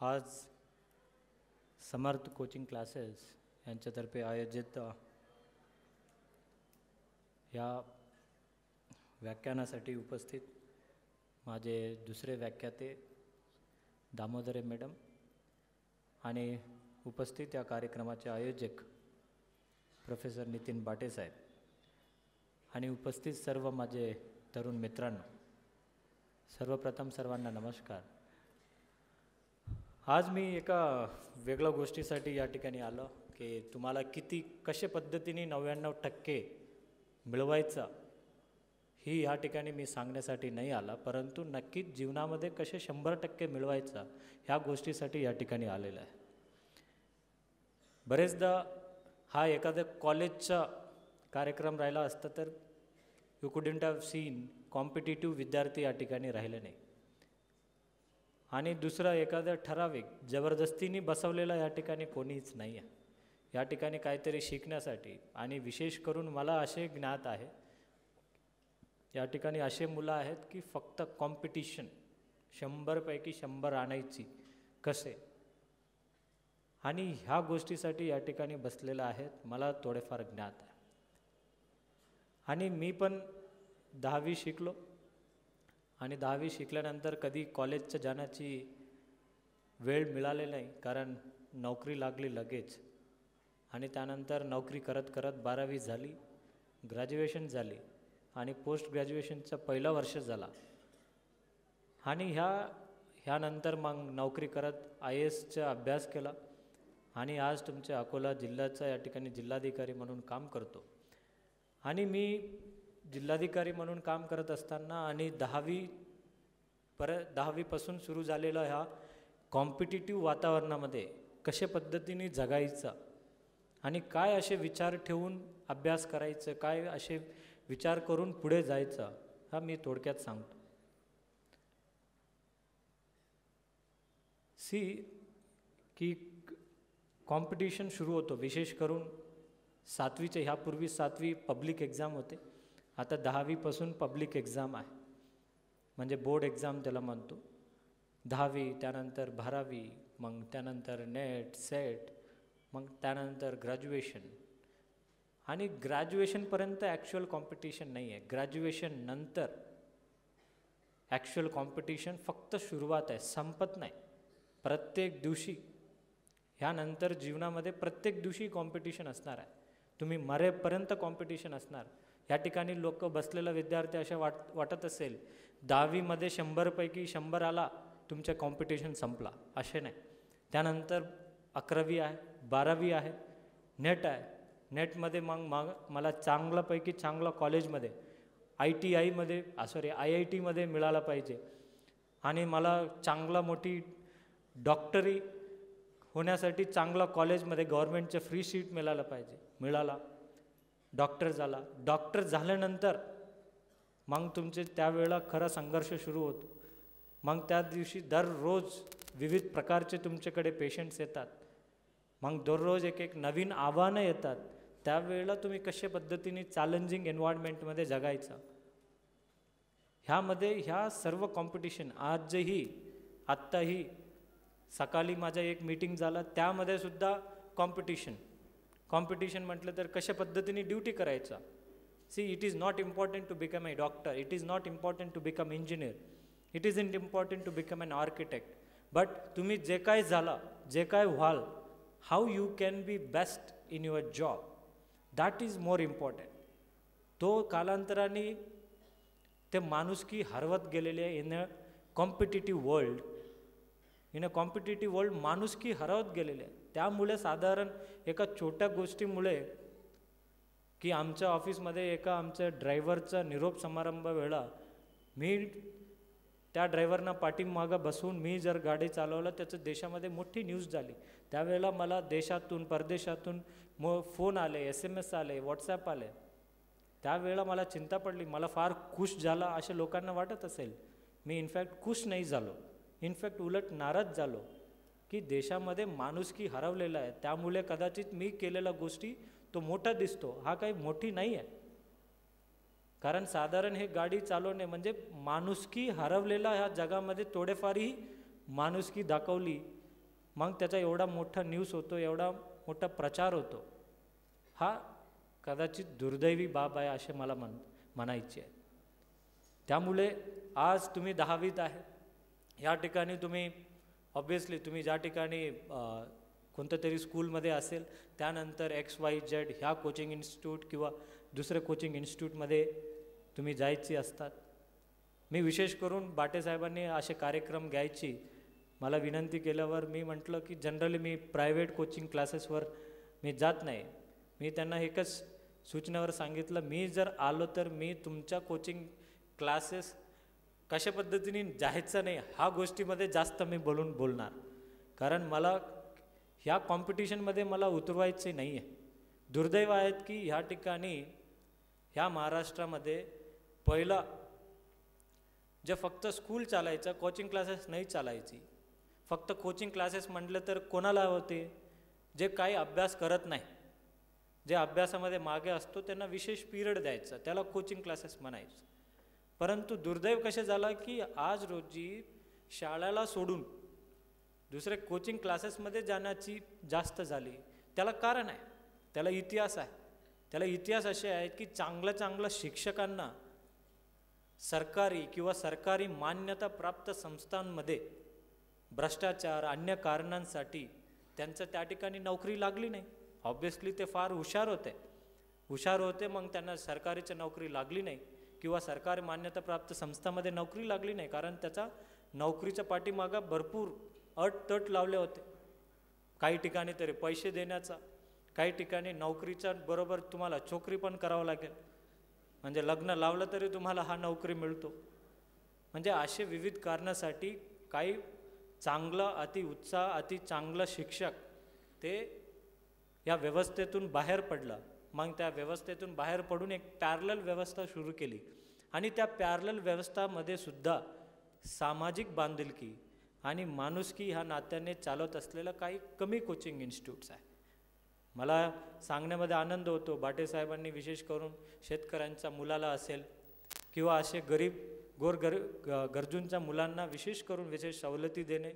आज समर्थ coaching classes यांच्यातर्फे आयोजित या व्याख्यानासाठी उपस्थित माझे दुसरे व्याख्याते दामोदरे मॅडम आणि उपस्थित या कार्यक्रमाचे आयोजक प्रोफेसर नितीन बाटे साहेब आणि उपस्थित सर्व माझे तरुण मित्रांनो, सर्वप्रथम सर्वांना नमस्कार. आज मी एका वेगळ्या गोष्टीसाठी या ठिकाणी आलो की तुम्हाला कशा पद्धतीने 99% मिळवायचा ही या ठिकाणी मी सांगण्यासाठी नाही आला, परंतु नक्कीच जीवनामध्ये कसे 100% मिळवायचा ह्या गोष्टीसाठी या ठिकाणी आलेला आहे. बरेचदा हा एखाद्या कॉलेजचा कार्यक्रम राहिला असता तर you couldn't have seen competitive विद्यार्थी या ठिकाणी राहिले नाही आणि दुसरा एखादा ठराविक जबरदस्तीने बसवलेला या ठिकाणी कोणीच नाही आहे. या ठिकाणी काहीतरी शिकण्यासाठी आणि विशेष करून मला असे ज्ञात आहे या ठिकाणी असे मुलं आहेत की फक्त कॉम्पिटिशन 100 पैकी 100 आणायची कसे आणि ह्या गोष्टीसाठी या ठिकाणी बसलेलं आहेत मला थोडेफार ज्ञात आहे. आणि मी पण 10वी शिकलो आणि 10वी शिकल्यानंतर कधी कॉलेजच्या जाण्याची वेळ मिळाली नाही, कारण नोकरी लागली लगेच आणि त्यानंतर नोकरी करत करत 12वी झाली, ग्रॅज्युएशन झाली आणि पोस्ट ग्रॅज्युएशनचं पहिलं वर्ष झाला आणि ह्यानंतर मग नोकरी करत IASचा अभ्यास केला आणि आज तुमच्या अकोला जिल्ह्याचा या ठिकाणी जिल्हाधिकारी म्हणून काम करतो. आणि मी जिल्हाधिकारी म्हणून काम करत असताना आणि 10वीपासून सुरू झालेला ह्या कॉम्पिटिटिव्ह वातावरणामध्ये कशा पद्धतीने जगायचं आणि काय असे विचार ठेवून अभ्यास करायचं, काय असे विचार करून पुढे जायचं हा मी थोडक्यात सांगतो. की कॉम्पिटिशन सुरू होतो, विशेष करून 7वीचे ह्यापूर्वी 7वी पब्लिक एक्झाम होते, आता 10वीपासून पब्लिक एक्झाम आहे, म्हणजे बोर्ड एक्झाम त्याला म्हणतो. 10वी त्यानंतर 12वी, मग त्यानंतर नेट सेट, मग त्यानंतर ग्रॅज्युएशन आणि ग्रॅज्युएशनपर्यंत ॲक्च्युअल कॉम्पिटिशन नाही आहे. ग्रॅज्युएशन नंतर ॲक्च्युअल कॉम्पिटिशन फक्त सुरुवात आहे, संपत नाही. प्रत्येक दिवशी ह्यानंतर जीवनामध्ये प्रत्येक दिवशी कॉम्पिटिशन असणार आहे, तुम्ही मरेपर्यंत कॉम्पिटिशन असणार. या ठिकाणी लोक बसलेला विद्यार्थी अशा वाटत असेल 10वीमध्ये 100 पैकी 100 आला तुमचं कॉम्पिटिशन संपला, असे नाही. त्यानंतर 11वी आहे, 12वी आहे, नेट आहे. नेटमध्ये मग मला चांगल्यापैकी चांगला कॉलेजमध्ये IITमध्ये मिळाला पाहिजे आणि मला चांगला मोठी डॉक्टरी होण्यासाठी चांगला कॉलेजमध्ये गव्हर्नमेंटचं फ्री सीट मिळालं पाहिजे. मिळाला, डॉक्टर झाला. डॉक्टर झाल्यानंतर मग तुमचे त्यावेळेला खरा संघर्ष सुरू होतो. मग त्या दिवशी दररोज विविध प्रकारचे तुमच्याकडे पेशंट्स येतात, मग दररोज एक नवीन आव्हानं येतात. त्यावेळेला तुम्ही कशा पद्धतीने चॅलेंजिंग एन्व्हायरमेंटमध्ये जगायचं ह्यामध्ये ह्या सर्व कॉम्पिटिशन आत्ताही सकाळी माझा एक मीटिंग झाला, त्यामध्ये सुद्धा कॉम्पिटिशन म्हटलं तर कशा पद्धतीने ड्युटी करायचा. It is not important to become a doctor, it is not important to become engineer, it is important to become an architect. But तुम्ही जे काय व्हाल, how you can be best in your job, that is more important. तो कालांतराने ते माणुसकी हरवत गेलेले आहे. इन अ कॉम्पिटिटिव्ह वर्ल्ड माणुसकी हरवत गेलेले आहे. त्यामुळे साधारण एका छोट्या गोष्टीमुळे की आमच्या ऑफिसमध्ये आमच्या ड्रायव्हरचा निरोप समारंभ वेळा मी त्या ड्रायव्हरना पाठीमागं बसून मी जर गाडी चालवलं त्याचं देशामध्ये मोठी न्यूज झाली. त्यावेळेला मला देशातून परदेशातून फोन आले, SMS आले, WhatsApp आले. त्यावेळेला मला चिंता पडली, मला फार खुश झाला अशा लोकांना वाटत असेल. मी इनफॅक्ट खुश नाही झालो, इनफॅक्ट उलट नाराज झालो की देशामध्ये माणुसकी हरवलेला आहे. त्यामुळे कदाचित मी केलेल्या गोष्टी तो मोठा दिसतो, हा काही मोठी नाही आहे. कारण साधारण हे गाडी चालवणे म्हणजे माणुसकी हरवलेला ह्या जगामध्ये थोडेफारही माणुसकी दाखवली मग त्याचा एवढा मोठा न्यूज होतो, एवढा मोठा प्रचार होतो. हा कदाचित दुर्दैवी बाब आहे असे मला म्हणायचे आहे. त्यामुळे आज तुम्ही 10वीत आहे, या ठिकाणी तुम्ही ऑब्वियसली तुम्ही ज्या ठिकाणी कोणत्या तरी स्कूलमध्ये असेल, त्यानंतर XYZ ह्या कोचिंग इन्स्टिट्यूट किंवा दुसऱ्या कोचिंग इन्स्टिट्यूटमध्ये तुम्ही जायची असतात. मी विशेष करून बाटे साहेबांनी असे कार्यक्रम घ्यायची मला विनंती केल्यावर मी म्हटलं की जनरली मी प्रायव्हेट कोचिंग क्लासेसवर मी जात नाही. मी त्यांना एकच सूचनेवर सांगितलं, मी जर आलो तर मी तुमच्या कोचिंग क्लासेस कशा पद्धतीने जायचं नाही ह्या गोष्टीमध्ये जास्त मी बोलणार, कारण मला ह्या कॉम्पिटिशनमध्ये मला उतरवायचे नाही आहे. दुर्दैव आहेत की ह्या ठिकाणी ह्या महाराष्ट्रामध्ये पहिला जे फक्त स्कूल चालायचं, कोचिंग क्लासेस नाही चालायची. फक्त कोचिंग क्लासेस म्हटलं तर कोणाला होते, जे काही अभ्यास करत नाही, जे अभ्यासामध्ये मागे असतो त्यांना विशेष पिरियड द्यायचा, त्याला कोचिंग क्लासेस म्हणायचं. परंतु दुर्दैव कसे झालं की आज रोजी शाळेला सोडून दुसरे कोचिंग क्लासेसमध्ये जाण्याची जास्त झाली. त्याला कारण आहे, त्याला इतिहास आहे. त्याला इतिहास असे आहेत की चांगल्या शिक्षकांना सरकारी किंवा सरकारी मान्यता प्राप्त संस्थांमध्ये भ्रष्टाचार अन्य कारणांसाठी त्यांचं त्या ठिकाणी नोकरी लागली नाही. ऑब्वियसली ते फार हुशार होते, मग त्यांना सरकारीची नोकरी लागली नाही किंवा सरकारी मान्यता प्राप्त संस्थांमध्ये नोकरी लागली नाही, कारण त्याचा नोकरीच्या पाठीमागं भरपूर अट लावले होते. काही ठिकाणी तरी पैसे देण्याचा, काही ठिकाणी नोकरीच्या बरोबर तुम्हाला चोकरी पण करावं लागेल, म्हणजे लग्न लावलं तरी तुम्हाला हा नोकरी मिळतो. म्हणजे असे विविध कारणासाठी काही चांगला अति चांगला शिक्षक ते या व्यवस्थेतून बाहेर पडला. मग त्या व्यवस्थेतून बाहेर पडून एक पॅरलल व्यवस्था सुरू केली, आणि त्या पॅरलल व्यवस्थामध्ये सुद्धा सामाजिक बांधिलकी आणि माणुसकी ह्या नात्याने चालत असलेलं काही कमी कोचिंग इन्स्टिट्यूट्स आहे. मला सांगण्यामध्ये आनंद होतो, बाटे साहेबांनी विशेष करून शेतकऱ्यांच्या मुलाला असेल किंवा असे गरजूंच्या मुलांना विशेष करून विशेष सवलती देणे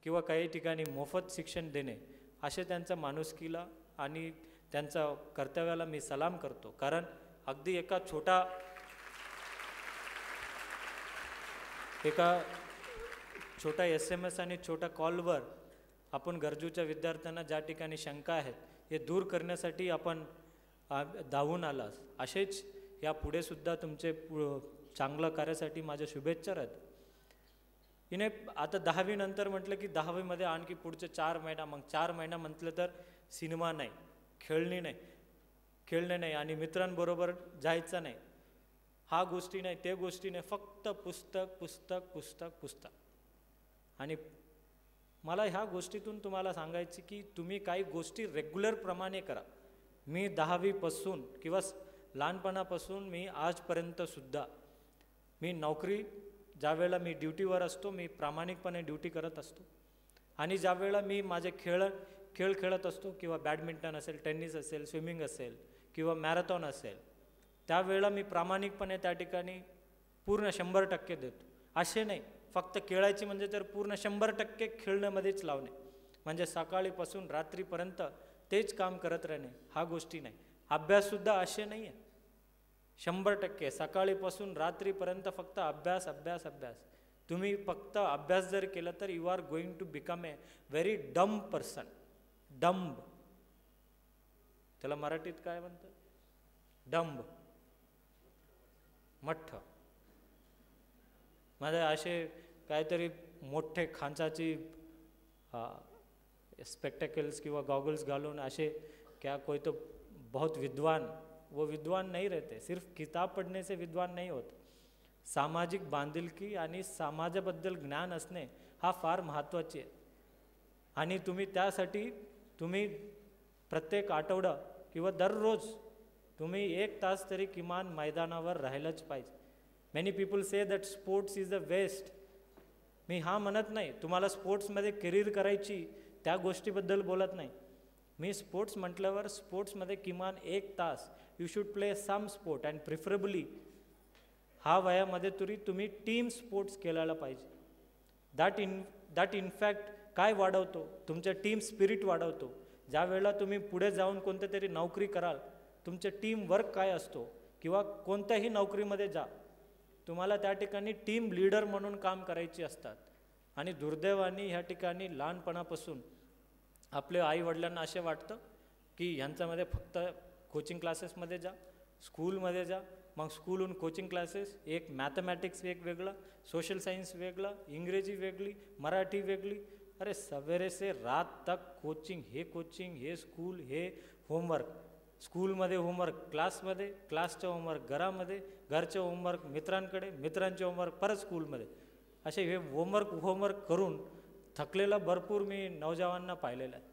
किंवा काही ठिकाणी मोफत शिक्षण देणे, असे त्यांच्या माणुसकीला आणि त्यांच्या कर्तव्याला मी सलाम करतो. कारण अगदी एका छोटा SMS आणि छोट्या कॉलवर आपण गरजूच्या विद्यार्थ्यांना ज्या ठिकाणी शंका आहेत हे दूर करण्यासाठी आपण धावून आलास. असेच या पुढे सुद्धा तुमचे चांगलं कार्यासाठी माझ्या शुभेच्छा आहेत. हिने आता 10वी नंतर म्हटलं की 10वीमध्ये आणखी पुढचे 4 महिना, मग 4 महिना म्हटलं तर सिनेमा नाही, खेळणे नाही आणि मित्रांबरोबर जायचं नाही, हा गोष्टी नाही, ते गोष्टी नाही, फक्त पुस्तक. आणि मला ह्या गोष्टीतून तुम्हाला सांगायची की तुम्ही काही गोष्टी रेग्युलर प्रमाणे करा. मी 10वीपासून किंवा लहानपणापासून मी आजपर्यंत सुद्धा मी नोकरी, ज्यावेळेला मी ड्युटीवर असतो मी प्रामाणिकपणे ड्युटी करत असतो, आणि ज्यावेळेला मी माझे खेळ खेळत असतो किंवा बॅडमिंटन असेल, टेनिस असेल, स्विमिंग असेल किंवा मॅरेथॉन असेल, त्यावेळेला मी प्रामाणिकपणे त्या ठिकाणी पूर्ण 100% देतो. असे नाही फक्त खेळायची म्हणजे तर पूर्ण 100% खेळण्यामध्येच लावणे, म्हणजे सकाळीपासून रात्रीपर्यंत तेच काम करत राहणे, हा गोष्टी नाही. अभ्याससुद्धा असे नाही आहे 100%, सकाळीपासून रात्रीपर्यंत फक्त अभ्यास. तुम्ही फक्त अभ्यास जर केला तर you are going to become a very dumb person. Dumb, त्याला मराठीत काय म्हणतात? डंब, मठ्ठ. माझे असे काहीतरी मोठे खांचाची स्पेक्टेकल्स किंवा गॉगल्स घालून असे क्या कोई तो बहुत विद्वान, वो विद्वान नहीं रहते. सिर्फ किताब पढ़ने से विद्वान नहीं होते. सामाजिक बांधिलकी आणि समाजाबद्दल ज्ञान असणे हा फार महत्त्वाचे आहे. आणि त्यासाठी तुम्ही प्रत्येक आठवडा किंवा दररोज तुम्ही 1 तास तरी किमान मैदानावर राहिलंच पाहिजे. Many people say that sports is the waste. मी हा म्हणत नाही तुम्हाला स्पोर्ट्समध्ये करिअर करायची, त्या गोष्टीबद्दल बोलत नाही. मी स्पोर्ट्स म्हटल्यावर स्पोर्ट्समध्ये किमान 1 तास you should play some sport, and preferably हा वयामध्ये तरी तुम्ही टीम स्पोर्ट्स खेळायला पाहिजे. दॅट इनफॅक्ट काय वाढवतो? तुमचं टीम स्पिरिट वाढवतो. ज्या वेळेला तुम्ही पुढे जाऊन कोणत्या तरी नोकरी कराल, तुमचं टीम वर्क काय असतो, किंवा कोणत्याही नोकरीमध्ये जा, तुम्हाला त्या ठिकाणी टीम लीडर म्हणून काम करायची असतात. आणि दुर्दैवाने ह्या ठिकाणी लहानपणापासून आपल्या आईवडिलांना असे वाटतं की ह्यांच्यामध्ये फक्त कोचिंग क्लासेसमध्ये जा, स्कूलमध्ये जा, मग स्कूलहून कोचिंग क्लासेस, एक मॅथमॅटिक्स एक वेगळं, सोशल सायन्स वेगळं, इंग्रजी वेगळी, मराठी वेगळी. अरे सवेरे से रात तक कोचिंग, हे स्कूल, हे होमवर्क, स्कूलमध्ये होमवर्क, क्लासमध्ये, क्लासचं होमवर्क घरामध्ये, घरचे होमवर्क मित्रांकडे, मित्रांचे होमवर्क परत स्कूलमध्ये. असे हे होमवर्क करून थकलेलं भरपूर मी नौजवानांना पाहिलेलं आहे.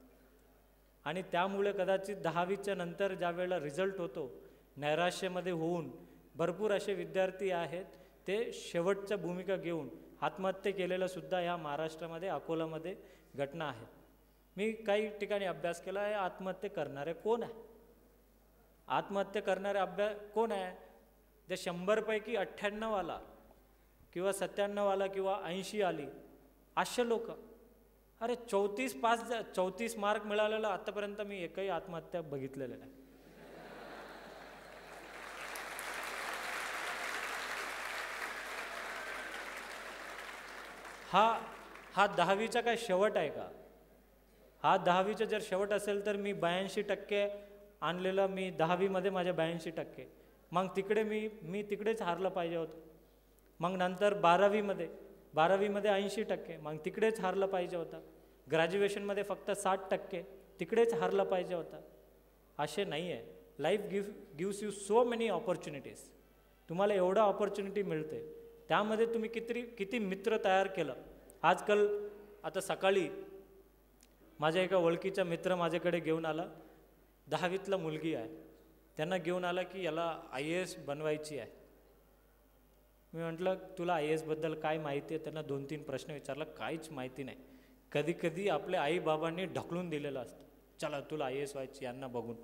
आणि त्यामुळे कदाचित 10वीच्या नंतर ज्या वेळेला रिझल्ट होतो, नैराश्यामध्ये होऊन भरपूर असे विद्यार्थी आहेत, ते शेवटच्या भूमिका घेऊन आत्महत्या केलेलं सुद्धा ह्या महाराष्ट्रामध्ये, अकोलामध्ये घटना आहेत. मी काही ठिकाणी अभ्यास केला आहे. आत्महत्या करणारे कोण आहे? आत्महत्या करणारे कोण आहे? जे 100पैकी 98 आला किंवा 97 आला किंवा 80 आली, असे लोक. अरे 34 मार्क मिळालेला आतापर्यंत मी एकही आत्महत्या बघितलेलं नाही. हा 10वीचा काय शेवट आहे का? हा 10वीचा जर शेवट असेल तर मी 82% आणलेलं, मी 10वीमध्ये माझे 82%. मग तिकडे मी तिकडेच हारलं पाहिजे होतं. मग नंतर 12वीमध्ये 80%, मग तिकडेच हारलं पाहिजे होतं. ग्रॅज्युएशनमध्ये फक्त 60%, तिकडेच हारलं पाहिजे होतं. असे नाही आहे. Life gives you so many opportunities. तुम्हाला एवढं ऑपॉर्च्युनिटी मिळते, त्यामध्ये तुम्ही किती मित्र तयार केलं. आजकाल आता सकाळी माझ्या एका ओळखीचा मित्र माझ्याकडे घेऊन आला, 10वीतला मुलगी आहे, त्यांना घेऊन आला की याला IAS बनवायची आहे. मी म्हटलं तुला IAS बद्दल काय माहिती आहे? त्यांना 2-3 प्रश्न विचारला, काहीच माहिती नाही. कधी आपल्या आईबाबांनी ढकलून दिलेलं असतं, चला तुला IAS व्हायची, यांना बघून.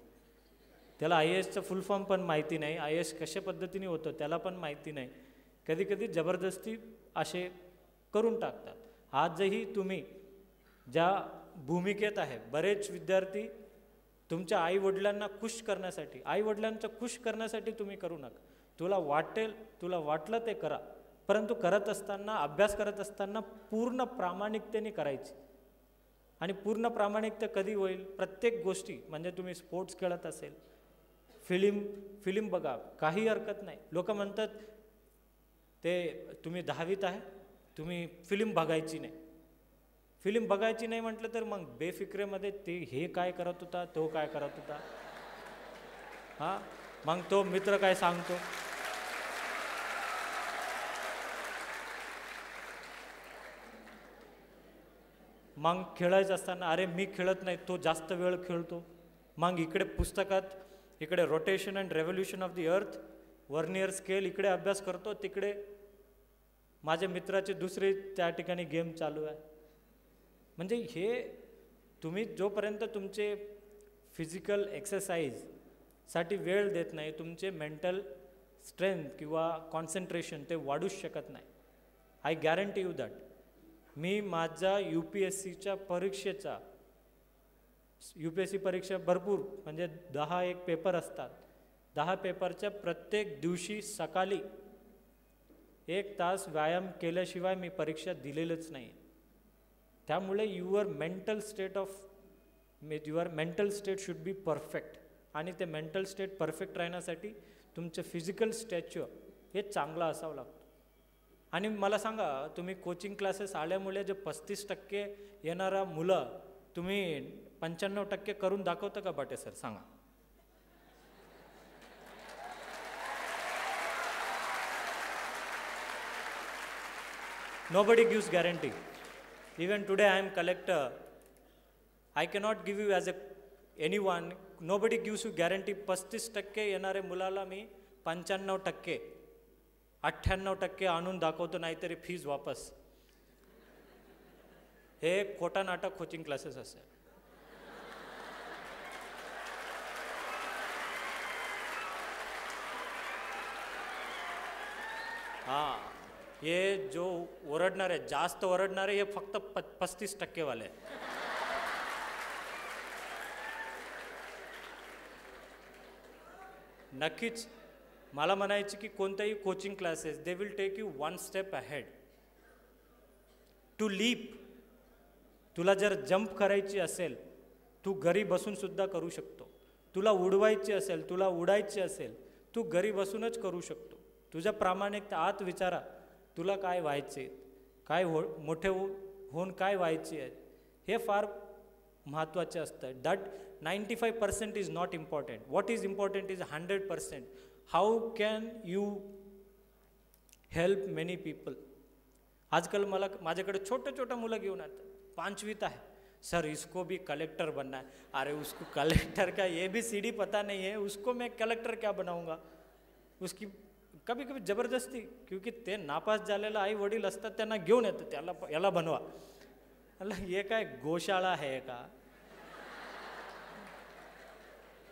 त्याला IASचं फुल फॉर्म पण माहिती नाही, IAS कशा पद्धतीने होतं त्याला पण माहिती नाही. कधी जबरदस्ती असे करून टाकतात. आजही तुम्ही ज्या भूमिकेत आहे, बरेच विद्यार्थी तुमच्या आईवडिलांना खुश करण्यासाठी, आईवडिलांचं खुश करण्यासाठी तुम्ही करू नका. तुला वाटलं ते करा, परंतु करत असताना, अभ्यास करत असताना पूर्ण प्रामाणिकतेने करायची. आणि पूर्ण प्रामाणिकता कधी होईल? प्रत्येक गोष्टी, म्हणजे तुम्ही स्पोर्ट्स खेळत असेल, फिल्म बघा, काही हरकत नाही. लोक म्हणतात ते तुम्ही 10वीत आहे, तुम्ही फिल्म बघायची नाही म्हटलं तर मग बेफिक्रेमध्ये ते हे काय करत होता, तो काय करत होता, मग तो मित्र काय सांगतो. मग खेळायचं असताना, अरे मी खेळत नाही, तो जास्त वेळ खेळतो. मग इकडे पुस्तकात, इकडे rotation and revolution of the earth, vernier scale इकडे अभ्यास करतो, तिकडे माझ्या मित्राचे दुसरे त्या ठिकाणी गेम चालू आहे. म्हणजे हे तुम्ही जोपर्यंत तुमचे फिजिकल एक्सरसाइजसाठी वेळ देत नाही, तुमचे मेंटल स्ट्रेंथ किंवा कॉन्सन्ट्रेशन ते वाढूच शकत नाही. I guarantee you that. मी माझ्या UPSCच्या परीक्षेचा, UPSC परीक्षा भरपूर, म्हणजे 10 पेपर असतात, 10 पेपरच्या प्रत्येक दिवशी सकाळी 1 तास व्यायाम केल्याशिवाय मी परीक्षा दिलेलंच नाही. त्यामुळे your mental state should be perfect. आणि ते मेंटल स्टेट परफेक्ट राहण्यासाठी तुमचं फिजिकल स्टॅच्यू हे चांगलं असावं लागतं. आणि मला सांगा, तुम्ही कोचिंग क्लासेस आल्यामुळे जे 35% येणारा मुलं, तुम्ही 95% करून दाखवतं का बाटे सर? सांगा. Nobody gives guarantee. Even today I am collector. I cannot give you as anyone. Nobody gives you guarantee. 35% येणारे मुलाला मी 95%, 98% आणून दाखवतो, नाहीतरी फीज वापस. हे खोटा नाटक कोचिंग क्लासेस असेल. हे जो ओरडणार आहे, जास्त ओरडणारे हे फक्त 35% वाले आहे. नक्कीच मला म्हणायचे की कोणत्याही coaching classes they will take you one step ahead to leap. तुला जर जंप करायची असेल, तू घरी बसून सुद्धा करू शकतो. तुला उडवायची असेल, तुला उडायची असेल, तू घरी बसूनच करू शकतो. तुझ्या प्रामाणिकता आत विचारा, तुला काय व्हायचे, काय मोठे होऊन काय व्हायचे आहे, हे फार महत्त्वाचे असतं. That 95% is not important. What is important is 100%. How can you help many people. आजकल माझ्याकडे छोटं मुलं घेऊन येतात, 5वीत आहे. सर इसको भी कलेक्टर बनना है. अरे उसको कलेक्टर का ABCD पता नहीं है, उसको मैं कलेक्टर क्या बनाऊंगा. उसकी कभी कभी जबरदस्ती, क्योंकि ते नापास झालेला आई वडील असतात, त्यांना घेऊन येतं, त्याला याला बनवा. हे काय गोशाळा आहे का.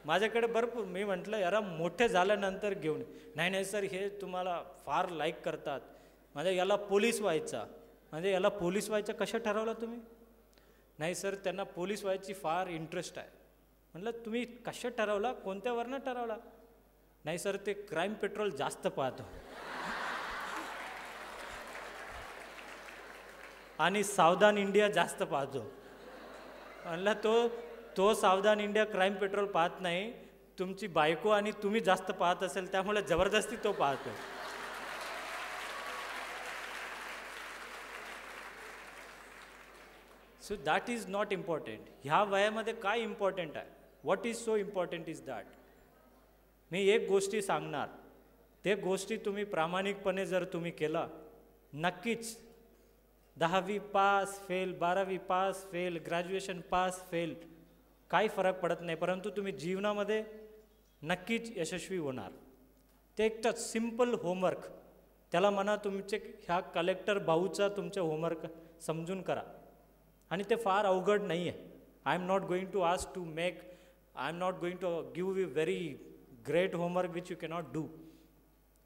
माझ्याकडे भरपूर, मी म्हटलं याला मोठे झाल्यानंतर घेऊन. नाही सर हे तुम्हाला फार लाईक करतात, म्हणजे याला पोलीस व्हायचा. म्हणजे याला पोलीस व्हायचं कशा ठरवलं तुम्ही. नाही सर त्यांना पोलीस व्हायची फार इंटरेस्ट आहे. म्हटलं तुम्ही कशा ठरवला, कोणत्या वरनं ठरवला. नाही सर ते क्राईम पेट्रोल जास्त पाहतो आणि सावधान इंडिया जास्त पाहतो. म्हणलं तो सावधान इंडिया क्राईम पेट्रोल पाहत नाही, तुमची बायको आणि तुम्ही जास्त पाहत असेल, त्यामुळे जबरदस्ती तो पाहतो. So that is not important. ह्या वयामध्ये काय इम्पॉर्टंट आहे, what is so important is that. मी एक गोष्टी सांगणार, ते गोष्टी तुम्ही प्रामाणिकपणे जर तुम्ही केला, नक्कीच 10वी पास फेल, 12वी pass fail, graduation pass fail, काही फरक पडत नाही, परंतु तुम्ही जीवनामध्ये नक्कीच यशस्वी होणार. ते एक सिम्पल होमवर्क, त्याला म्हणा तुमचे ह्या कलेक्टर भाऊचा तुमचे होमवर्क समजून करा. आणि ते फार अवघड नाही आहे. I am not going to give you very great homework which you cannot do.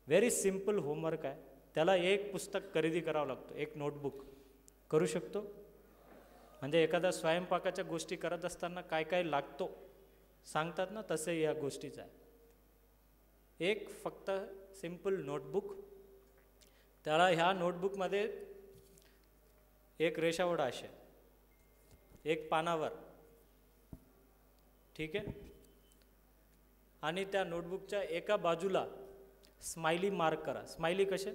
Very simple homework आहे. त्याला एक पुस्तक खरेदी करावं लागतं, एक नोटबुक. करू शकतो. म्हणजे एखाद्या स्वयंपाकाच्या गोष्टी करत असताना काय काय लागतो सांगतात ना, तसे या गोष्टीचं आहे. एक फक्त सिम्पल नोटबुक, त्याला ह्या नोटबुकमध्ये एक रेषा ओढा असे एक पानावर, ठीक आहे. आणि त्या नोटबुकच्या एका बाजूला स्माइली मार्क करा. स्माइली कसे,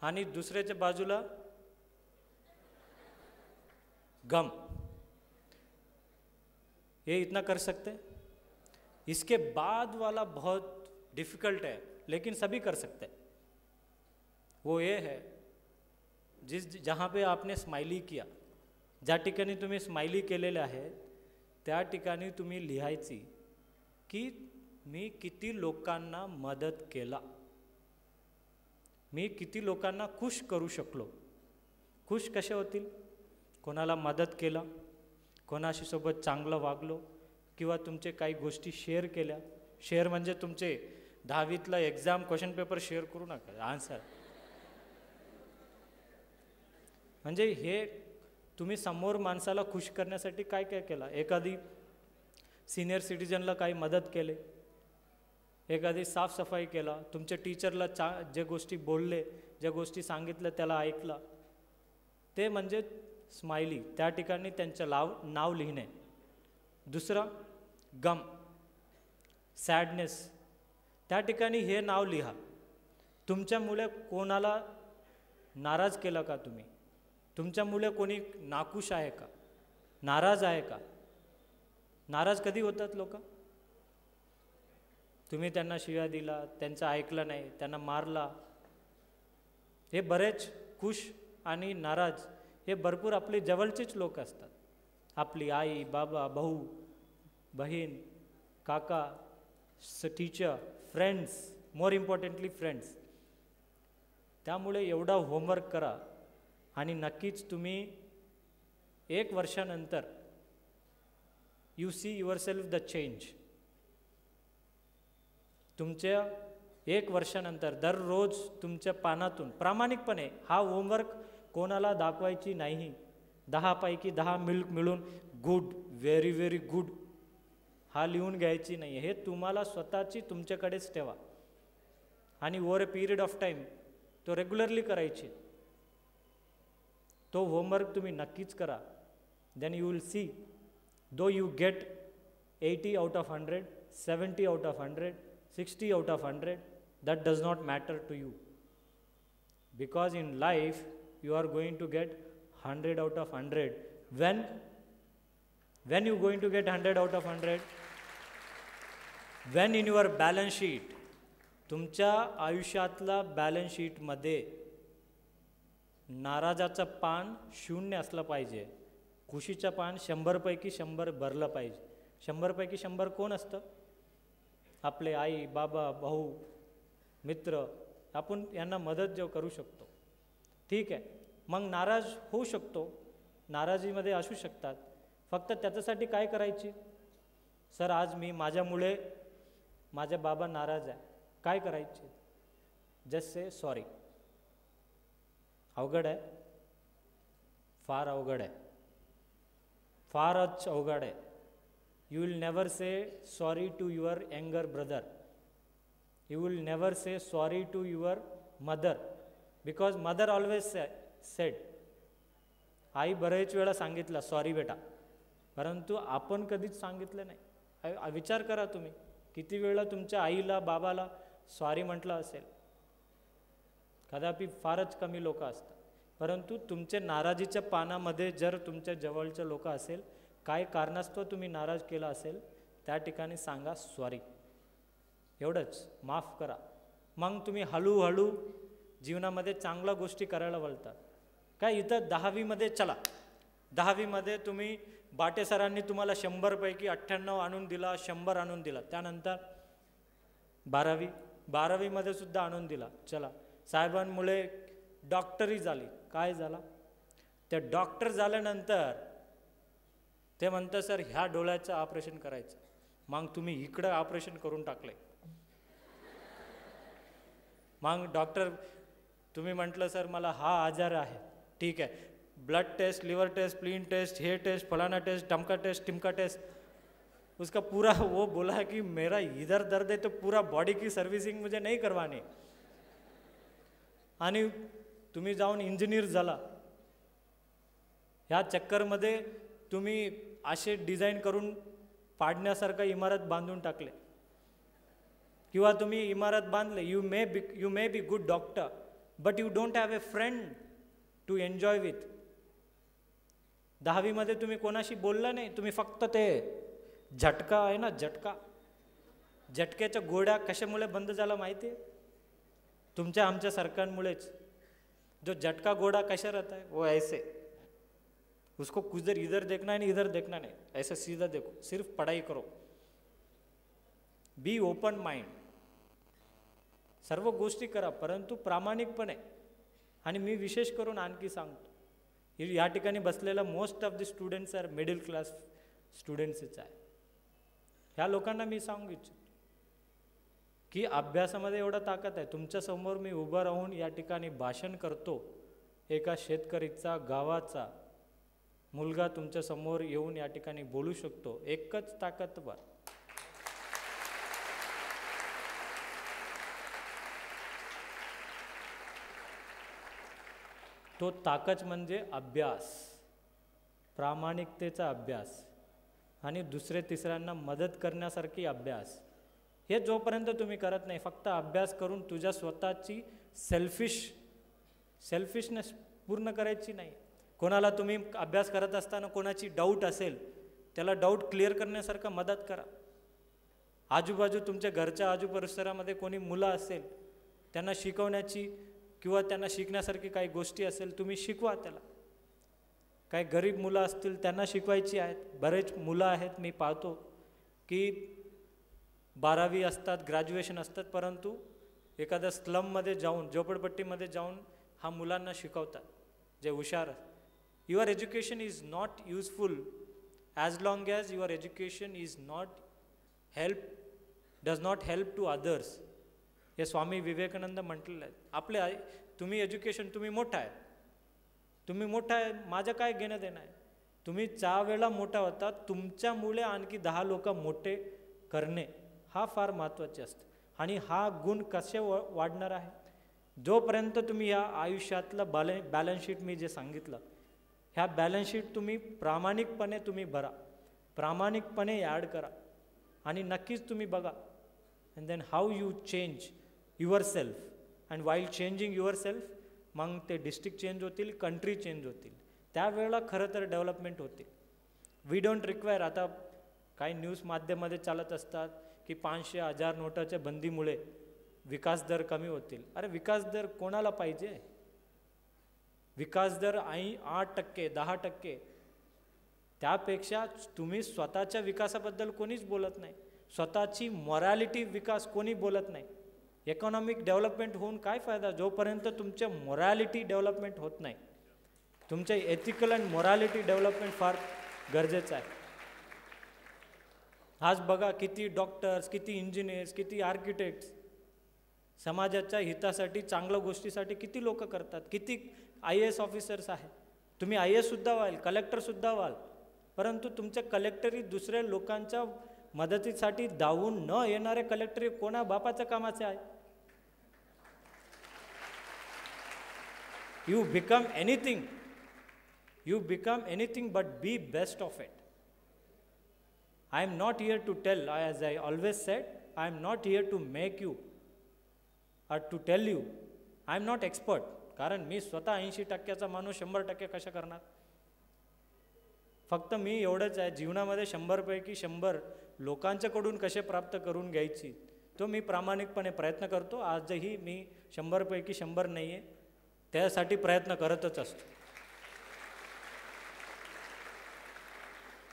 आणि दुसऱ्याच्या बाजूला गम. ये इतना कर सकते हैं. इसके बाद वाला बहुत डिफिकल्ट है, लेकिन सभी कर सकते हैं. वो ये है जहाँ पे आपने स्माइली किया, ज्या ठिकाणी तुम्ही स्माइली केलेले आहे, त्या ठिकाणी तुम्ही लिहायची की मी किती लोकांना मदत केला, मी किती लोकांना खुश करू शकलो. खुश कसे होतील, कोणाला मदत केला, कोणाशी सोबत चांगलं वागलो, किंवा तुमचे काही गोष्टी शेअर केल्या. शेअर म्हणजे तुमचे 10वीतला एक्झाम क्वेश्चन पेपर शेअर करू नका, आन्सर. म्हणजे हे तुम्ही समोर माणसाला खुश करण्यासाठी काय काय केला. एखादी सिनियर सिटीजनला काही मदत केले, एखादी साफसफाई केला, तुमच्या टीचरला जे गोष्टी बोलले, ज्या गोष्टी सांगितल्या त्याला ऐकला, ते म्हणजे स्माइली. त्या ठिकाणी त्यांचं नाव लिहिणे. दुसरं गम, सॅडनेस, त्या ठिकाणी हे नाव लिहा. तुमच्यामुळे कोणाला नाराज केलं का तुम्ही, तुमच्यामुळे कोणी नाखुश आहे का, नाराज आहे का. नाराज कधी होतात लोक, तुम्ही त्यांना शिव्या दिला, त्यांचं ऐकलं नाही, त्यांना मारला. हे बरेच खुश आणि नाराज हे भरपूर आपले जवळचेच लोक असतात. आपली आई, बाबा, भाऊ, बहीण, काका, टीचर, फ्रेंड्स, मोर इम्पॉर्टंटली फ्रेंड्स. त्यामुळे एवढा होमवर्क करा आणि नक्कीच तुम्ही 1 वर्षानंतर you see your self the change. तुमच्या 1 वर्षानंतर दररोज तुमच्या पानातून प्रामाणिकपणे हा होमवर्क कोणाला दाखवायची नाही. 10 पैकी 10 मिळून गुड, व्हेरी व्हेरी गुड हा लिहून घ्यायची नाही. हे तुम्हाला स्वतःची तुमच्याकडेच ठेवा आणि over a period of time तो रेग्युलरली करायची. तो होमवर्क तुम्ही नक्कीच करा. Then you will see, though you get 80 out of 100, 70 out of 100, 60 out of 100, that does not matter to you. Because in life, you are going to get 100 out of 100. When you going to get 100 out of 100? When in your balance sheet, तुमच्या आयुष्यातला balance शीटमध्ये नाराजाचं पान 0 असलं पाहिजे. खुशीचं पान 100 पैकी 100 भरलं पाहिजे. 100 पैकी 100 कोण असतं? आपले आई, बाबा, भाऊ, मित्र. आपण यांना मदत जो करू शकतो, ठीक आहे. मग नाराज होऊ शकतो, नाराजीमध्ये असू शकतात. फक्त त्याच्यासाठी काय करायची? सर आज मी माझ्यामुळे माझे बाबा नाराज आहे, काय करायचे? Just say sorry. अवघड आहे, फार अवघड आहे, फारच अवघड आहे. You will never say sorry to your younger brother. You will never say sorry to your mother, because mother always said. आई बरेच वेळा सांगितलं सॉरी बेटा, परंतु आपण कधीच सांगितलं नाही. विचार करा तुम्ही, किती वेळा तुमच्या आईला, बाबाला सॉरी म्हटलं असेल? कदापि फारच कमी लोक असतात. परंतु तुमच्या नाराजीच्या पानामध्ये जर तुमच्या जवळचे लोक असेल, काय कारणास्तव तुम्ही नाराज केला असेल, त्या ठिकाणी सांगा सॉरी, एवढंच, माफ करा. मग तुम्ही हळूहळू जीवनामध्ये चांगल्या गोष्टी करायला वळता. काय इथं 10वीमध्ये चला, 10वीमध्ये तुम्ही बाटे सरांनी तुम्हाला 100 पैकी 98 आणून दिला, 100 आणून दिला. त्यानंतर 12वीमध्ये सुद्धा आणून दिला. चला, साहेबांमुळे डॉक्टरी झाली. काय झाला? त्या डॉक्टर झाल्यानंतर ते म्हणतं सर ह्या डोळ्याचं ऑपरेशन करायचं. मग तुम्ही इकडं ऑपरेशन करून टाकले. मग डॉक्टर, तुम्ही म्हटलं सर मला हा आजार आहे, ठीक आहे, blood test, liver test, spleen test, हे टेस्ट, फलाना टेस्ट, टमका टेस्ट, टिमका टेस्ट, उसका पूरा वो बोला कि मेरा इधर दर्द है तो पूरा बॉडी की सर्विसिंग मुझे नहीं करवानी. आणि तुम्ही जाऊन इंजिनियर झाला. ह्या चक्करमध्ये तुम्ही असे डिझाईन करून पाडण्यासारखं इमारत बांधून टाकले, किंवा तुम्ही इमारत बांधले. You may be good doctor, but you don't have a friend to enjoy with. 10वीमध्ये तुम्ही कोणाशी बोलला नाही, तुम्ही फक्त ते झटका आहे ना, झटक्याच्या गोळ्या कशामुळे बंद झाला माहिती आहे? तुमच्या आमच्या सरकारमुळेच. जो झटका गोड़ा कैसा रहता है, वो ऐसे, उसको कुछ इधर देखना है नहीं, इधर देखना नहीं, ऐसा सीधा देखो, सिर्फ पढ़ाई करो, बी ओपन माइंड, सर्व गोष्टी करा, परंतु प्रामाणिकपणे. आणि मी विशेष करून आणखी सांगतो, या ठिकाणी बसलेला most of the students are middle class स्टुडंट्सच आहे. ह्या लोकांना मी सांगू इच्छितो की अभ्यासामध्ये एवढा ताकद आहे. तुमच्यासमोर मी उभं राहून या ठिकाणी भाषण करतो. एका शेतकरीचा, गावाचा मुलगा तुमच्यासमोर येऊन या ठिकाणी बोलू शकतो. एकच ताकदवर, तो ताकद म्हणजे अभ्यास, प्रामाणिकतेचा अभ्यास आणि दुसरे तिसऱ्यांना मदत करण्यासारखी अभ्यास. हे जोपर्यंत तुम्ही करत नाही, फक्त अभ्यास करून तुझ्या स्वतःची सेल्फिशनेस पूर्ण करायची नाही. कोणाला तुम्ही अभ्यास करत असताना कोणाची डाऊट असेल, त्याला डाऊट क्लिअर करण्यासारखं मदत करा. आजूबाजू तुमच्या घरच्या आजू परिसरामध्ये कोणी मुलं असेल, त्यांना शिकवण्याची किंवा त्यांना शिकण्यासारखी काही गोष्टी असेल, तुम्ही शिकवा त्याला. काही गरीब मुलं असतील त्यांना शिकवायची आहेत. बरेच मुलं आहेत मी पाहतो की 12वी असतात, ग्रॅज्युएशन असतात, परंतु एखाद्या स्लममध्ये जाऊन, झोपडपट्टीमध्ये जाऊन हा मुलांना शिकवतात जे हुशार. Your education is not useful as long as your education is not does not help to others. हे स्वामी विवेकानंद म्हटलेलं आहे. आपले तुम्ही एज्युकेशन, तुम्ही मोठा आहे, तुम्ही मोठा आहे, माझं काय घेणं देणं आहे. तुम्ही 4 वेळा मोठा होता, तुमच्यामुळे आणखी 10 लोक मोठे करणे हा फार महत्त्वाचे असतं. आणि हा गुण कसे वाढणार आहे, जोपर्यंत तुम्ही या आयुष्यातलं बॅलन्स शीट मी जे सांगितलं, ह्या बॅलन्स शीट तुम्ही प्रामाणिकपणे तुम्ही भरा, प्रामाणिकपणे ॲड करा, आणि नक्कीच तुम्ही बघा. And then how you change yourself, and while changing yourself मग ते डिस्ट्रिक्ट चेंज होतील, कंट्री चेंज होतील, त्यावेळेला खरं तर डेव्हलपमेंट होतील. वी डोंट रिक्वायर, आता काही न्यूज माध्यमामध्ये चालत असतात की 500,000 नोटाच्या बंदीमुळे विकास दर कमी होतील. अरे विकास दर कोणाला पाहिजे? विकास दर 8%, 10%. त्यापेक्षा तुम्ही स्वतःच्या विकासाबद्दल कोणीच बोलत नाही, स्वतःची मॉरॅलिटी विकास कोणी बोलत नाही. इकॉनॉमिक डेव्हलपमेंट होऊन काय फायदा, जोपर्यंत तुमच्या मॉरॅलिटी डेव्हलपमेंट होत नाही. तुमचे एथिकल अँड मॉरॅलिटी डेव्हलपमेंट फार गरजेचं आहे. आज बघा किती डॉक्टर्स, किती इंजिनियर्स, किती आर्किटेक्ट्स समाजाच्या हितासाठी, चांगल्या गोष्टीसाठी किती लोक करतात. किती IAS ऑफिसर्स आहेत. तुम्ही IAS सुद्धा व्हाल, कलेक्टर सुद्धा व्हाल, परंतु तुमचे कलेक्टरी दुसऱ्या लोकांच्या मदतीसाठी धावून न येणारे कलेक्टरी कोणा बापाच्या कामाचे आहे? You become anything but be best of it. I am not here to tell, as I always said, I am not here to make you or to tell you. I am not expert. कारण मी स्वतः 80% माणूस 100% कशा करणार. फक्त मी एवढंच आहे, जीवनामध्ये 100 पैकी 100 लोकांच्याकडून कसे प्राप्त करून घ्यायची तो मी प्रामाणिकपणे प्रयत्न करतो. आजही मी 100 पैकी 100 नाही आहे, त्यासाठी प्रयत्न करतच असतो.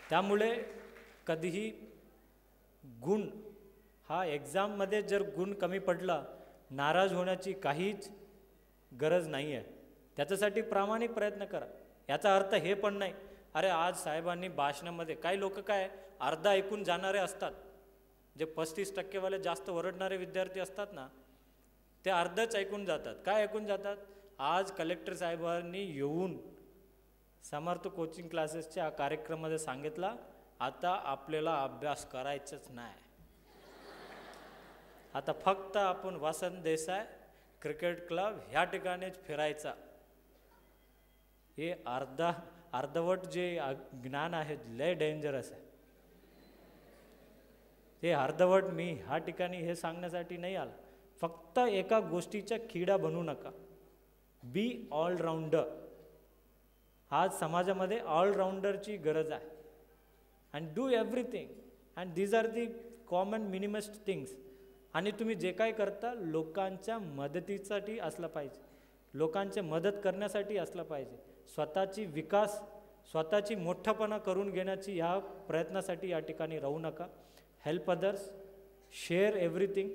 त्यामुळे कधीही गुण हा एक्झाममध्ये जर गुण कमी पडला, नाराज होण्याची काहीच गरज नाही आहे. त्याच्यासाठी प्रामाणिक प्रयत्न करा. याचा अर्थ हे पण नाही, अरे आज साहेबांनी भाषणामध्ये, काही लोक काय अर्धा ऐकून जाणारे असतात, जे 35% वाले जास्त ओरडणारे विद्यार्थी असतात ना, ते अर्धच ऐकून जातात. काय ऐकून जातात? आज कलेक्टर साहेबांनी येऊन समर्थ कोचिंग क्लासेसच्या कार्यक्रमामध्ये सांगितला, आता आपल्याला अभ्यास करायचंच नाही, आता फक्त आपण वसंत देसाई क्रिकेट क्लब ह्या ठिकाणीच फिरायचा. हे अर्धवट जे ज्ञान आहे लय डेंजरस आहे. हे अर्धवट मी ह्या ठिकाणी हे सांगण्यासाठी नाही आला. फक्त एका गोष्टीचा किडा बनू नका. Be allrounder. आज समाजामध्ये ऑलराऊंडरची गरज आहे. And do everything, and these are the common मिनिमस्ट थिंग्स. आणि तुम्ही जे काय करता लोकांच्या मदतीसाठी असलं पाहिजे, लोकांचे मदत करण्यासाठी असलं पाहिजे. स्वतःची विकास, स्वतःची मोठेपणा करून घेण्याची ह्या प्रयत्नासाठी या ठिकाणी राहू नका. Help others, share everything,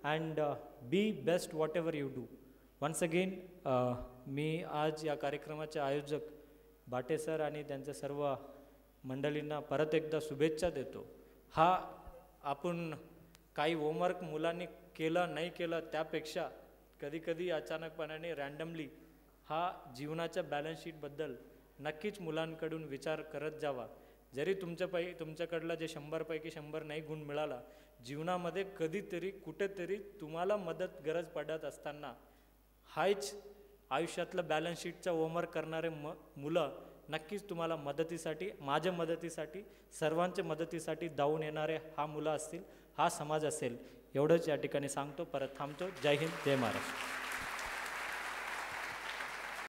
and be best whatever you do. Once again मी आज या कार्यक्रमाचे आयोजक भाटे सर आणि त्यांच्या सर्व मंडळींना परत एकदा शुभेच्छा देतो. हा आपण काही होमवर्क मुलांनी केलं नाही केलं त्यापेक्षा कधीकधी अचानकपणाने रँडमली हा जीवनाच्या बॅलन्स शीटबद्दल नक्कीच मुलांकडून विचार करत जावा. जरी तुमच्याकडला जे 100 पैकी 100 नाही गुण मिळाला, जीवनामध्ये कधीतरी कुठेतरी तुम्हाला मदत गरज पडत असताना हाच आयुष्यातलं बॅलन्स शीटचा होमवर्क करणारे मुलं नक्कीच तुम्हाला मदतीसाठी, माझ्या मदतीसाठी, सर्वांच्या मदतीसाठी धावून येणारे हा मुलं असतील, हा समाज असेल. एवढंच या ठिकाणी सांगतो. परत थांबतो. जय हिंद, जय महाराष्ट्र.